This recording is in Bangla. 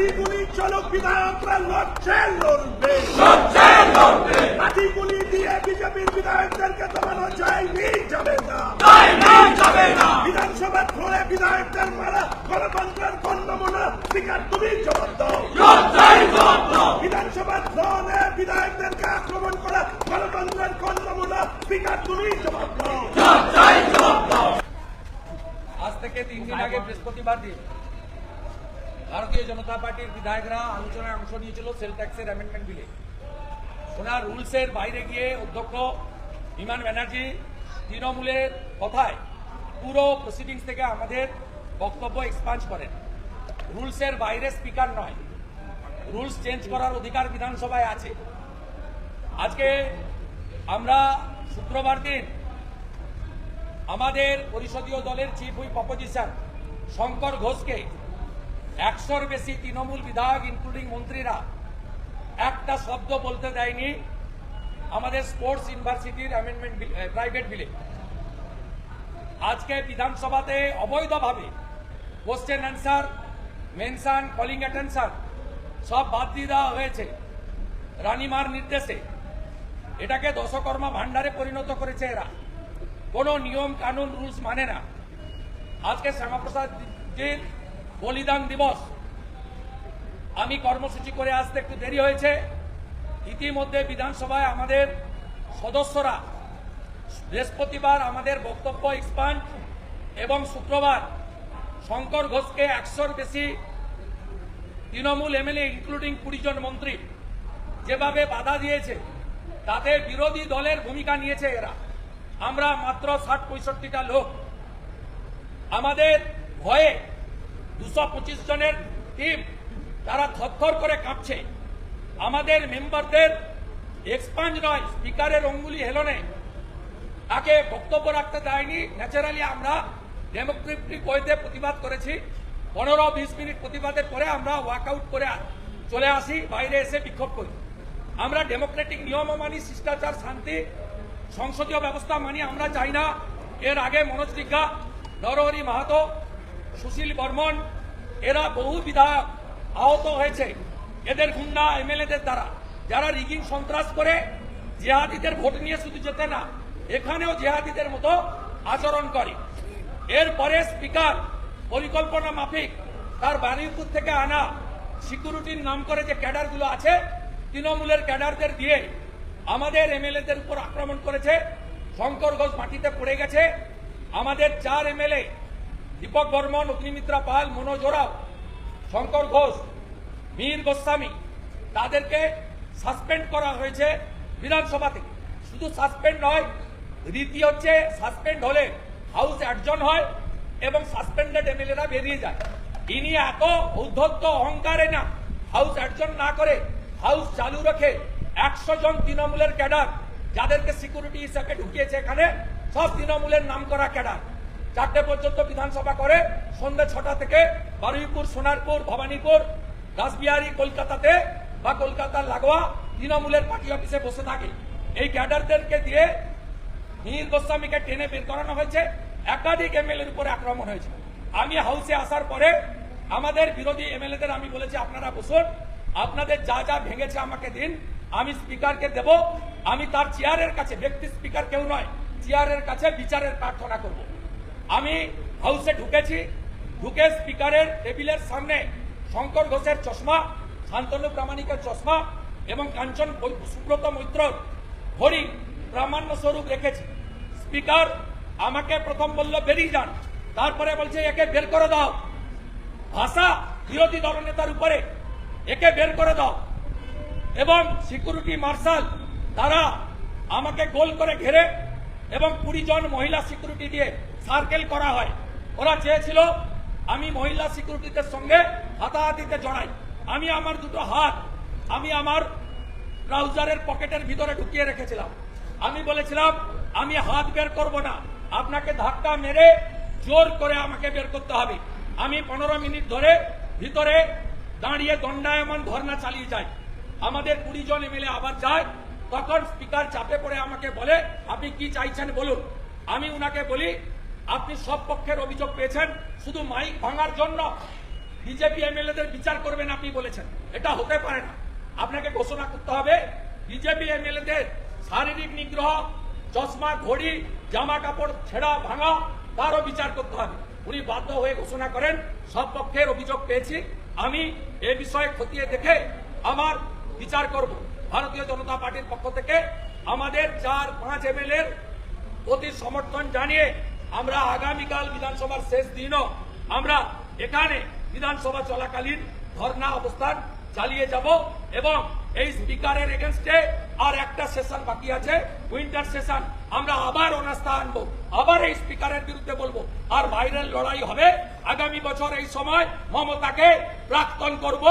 লাঠিগুলি চলক বিধায়করা লড়বে লাঠিগুলি দিয়ে বিজেপির বিধায়কদেরকে দমানো যাবে না বিধানসভা ফ্লোরে বিধায়কদের মারা গণতন্ত্রের কন্যমনা স্পিকার তুমি জবাব দাও বিধানসভার ফ্লোরে বিধায়কদেরকে আক্রমণ করা গণতন্ত্রের কন্যমনা স্পিকার তুমি জবাব দাও। আজ থেকে 3 দিন আগে বৃহস্পতিবার দিন ভারতীয় জনতা পার্টির বিধায়করা আলোচনায় অংশ নিয়েছিল সেল ট্যাক্সের অ্যামেন্ডমেন্ট বিলে। ওনার রুলসের বাইরে গিয়ে অধ্যক্ষ বিমান ব্যানার্জি তৃণমূলের কথায় পুরো প্রসিডিংস থেকে আমাদের বক্তব্য এক্সপাঞ্জ করেন। রুলসের বাইরে স্পিকার নয়, রুলস চেঞ্জ করার অধিকার বিধানসভায় আছে। আজকে আমরা শুক্রবার দিন আমাদের পরিষদীয় দলের চিফ হুইপ অপোজিশন শঙ্কর ঘোষকে 100-র বেশি তৃণমূল বিধায়ক ইনক্লুডিং মন্ত্রীরা একটা শব্দ বলতে দেয়নি আমাদের স্পোর্টস ইউনিভার্সিটির অ্যামেন্ডমেন্ট প্রাইভেট বিলে। আজকে বিধানসভাতে অবৈধভাবে question answer, mention, calling attention সব বাদ দিয়ে দেওয়া হয়েছে রানিমার নির্দেশে। এটাকে দশকর্মা ভান্ডারে পরিণত করেছে এরা, কোনো নিয়ম কানুন রুলস মানে না। আজকে শ্যামাপ্রসাদ জির বলিদান দিবস, আমি কর্মসূচি করে আসতে একটু দেরি হয়েছে। ইতিমধ্যে বিধানসভায় আমাদের সদস্যরা বৃহস্পতিবার আমাদের বক্তব্য এক্সপান্ড এবং শুক্রবার শঙ্কর ঘোষকে 100-র বেশি তৃণমূল এমএলএ ইনক্লুডিং 20 জন মন্ত্রী যেভাবে বাধা দিয়েছে তাতে বিরোধী দলের ভূমিকা নিয়েছে এরা। আমরা মাত্র 60-65টা লোক, আমাদের ভয়ে 225 জনের টিম, তারা থরথর করে কাঁপছে। আমাদের মেম্বারদের এক্সপাঞ্জ নয়, স্পিকারের অঙ্গুলি হেলনে তাকে বক্তব্য রাখতে দেয়নি। ন্যাচারালি আমরা ডেমোক্রেটিক ওয়েতে প্রতিবাদ করেছি। 15-20 মিনিট প্রতিবাদের পরে আমরা ওয়াকআউট করে চলে আসি, বাইরে এসে বিক্ষোভ করি। আমরা ডেমোক্রেটিক নিয়ম মানি, শিষ্টাচার, শান্তি, সংসদীয় ব্যবস্থা মানি। আমরা চাই না এর আগে মনোজ টিগ্গা, নরহরি মাহাতো, সুশীল বর্মন এরা বহু বিধায়ক আহত হয়েছে এদের গুন্ডা এমএলএদের দ্বারা, যারা রিগিং সন্ত্রাস করে জিহাদিদের ভোট নিয়ে শুধু যেতে না, এখানেও জিহাদিদের মতো আচরণ করে। এরপরে স্পিকার পরিকল্পনা মাফিক তার বারুইপুর থেকে আনা সিকিউরিটির নাম করে যে ক্যাডারগুলো আছে তৃণমূলের ক্যাডারদের দিয়ে আমাদের এমএলএদের উপর আক্রমণ করেছে। শঙ্কর ঘোষ মাটিতে পড়ে গেছে। আমাদের 4 এমএলএ দীপক বর্মন, অগ্নিমিত্রা পাল, মনোজ ওরাও, শঙ্কর ঘোষ, মীর গোস্বামী, তাদেরকে সাসপেন্ড করা হয়েছে বিধানসভা থেকে। শুধু সাসপেন্ড নয়, রীতি হচ্ছে সাসপেন্ড হলে হাউস অ্যাডজন হয় এবং সাসপেন্ডেড এমএলএরা বেরিয়ে যায়। ইনি এত ঔদ্ধত্য অহংকারে না হাউস অ্যাডজন না করে হাউস চালু রেখে 100 জন তৃণমূলের ক্যাডার যাদেরকে সিকিউরিটি হিসাবে ঢুকিয়েছে এখানে, সব তৃণমূলের নাম করা ক্যাডার 4টে পর্যন্ত বিধানসভা করে, সন্ধ্যে 6টা থেকে বারুইপুর, সোনারপুর, ভবানীপুর, রাসবিহারী কলকাতাতে বা কলকাতার লাগোয়া তৃণমূলের পার্টি অফিসে বসে থাকে। এই ক্যাডারদেরকে দিয়ে মীর গোস্বামীকে টেনে বের করানো হয়েছে। একাধিক এমএলএর উপরে আক্রমণ হয়েছে। আমি হাউসে আসার পরে আমাদের বিরোধী এমএলএদের আমি বলেছি, আপনারা বসুন, আপনাদের যা যা ভেঙেছে আমাকে দিন, আমি স্পিকারকে দেব। আমি তার চেয়ারের কাছে, ব্যক্তি স্পিকার কেউ নয়, চেয়ারের কাছে বিচারের প্রার্থনা করব। আমি হাউসে ঢুকেছি, ঢুকে স্পিকারের টেবিলের সামনে শঙ্কর ঘোষের চশমা, শান্তনু প্রামাণিকের চশমা এবং কাঞ্চন সুব্রত মৈত্র ঘড়ি প্রামাণ্য স্বরূপ রেখেছি। স্পিকার আমাকে প্রথম বলল বেরিয়ে যান, তারপরে বলছে একে বের করে দাও। ভাষা বিরোধী দলনেতার উপরে, একে বের করে দাও। এবং সিকিউরিটি মার্শাল তারা আমাকে গোল করে ঘেরে এবং 20 জন মহিলা সিকিউরিটি দিয়ে সার্কেল করা হয়। ওরা চেয়েছিল আমি মহিলা সিকিউরিটিদের সঙ্গে হাতাহাতিতে জড়াই। আমি আমার দুটো হাত আমি আমার ট্রাউজারের পকেটের ভিতরে ঢুকিয়ে রেখেছিলাম। আমি বলেছিলাম আমি হাত বের করব না, আপনাকে ধাক্কা মেরে জোর করে আমাকে বের করতে হবে। আমি 15 মিনিট ধরে ভিতরে দাঁড়িয়ে দণ্ডায়মান ধর্ণা চালিয়ে যাই। আমাদের 20 জন এমএলএ আবার যায়। তখন স্পিকার চাপে পড়ে আমাকে বলে আপনি কি চাইছেন বলুন। আমি উনাকে বলি আপনি সব পক্ষের অভিযোগ পেয়েছেন, শুধু মাইক ভাঙার জন্য বিজেপি এমএলএদের বিচার করবেন আপনি বলেছেন, এটা হতে পারে না। আপনাকে ঘোষণা করতে হবে বিজেপি এমএলএদের শারীরিক নিগ্রহ, চশমা, ঘড়ি, জামা কাপড় ছেঁড়া ভাঙা, তারও বিচার করতে হবে। উনি বাধ্য হয়ে ঘোষণা করেন সব পক্ষের অভিযোগ পেয়েছি, আমি এ বিষয়ে খতিয়ে দেখে আমার বিচার করব। ভারতীয় জনতা পার্টির পক্ষ থেকে আমাদের 4-5 এমএলএর প্রতি সমর্থন জানিয়ে আমরা আগামীকাল বিধানসভার শেষ দিনও আমরা এখানে বিধানসভা চলাকালীন ধর্ণা অবস্থান চালিয়ে যাব এবং এই স্পিকারের এগেনস্টে আর একটা সেশন বাকি আছে, উইন্টার সেশন, আমরা আবার অনাস্থা আনবো, আবার এই স্পিকারের বিরুদ্ধে বলবো, আর বাইরের লড়াই হবে। আগামী বছর এই সময় মমতাকে প্রাক্তন করব।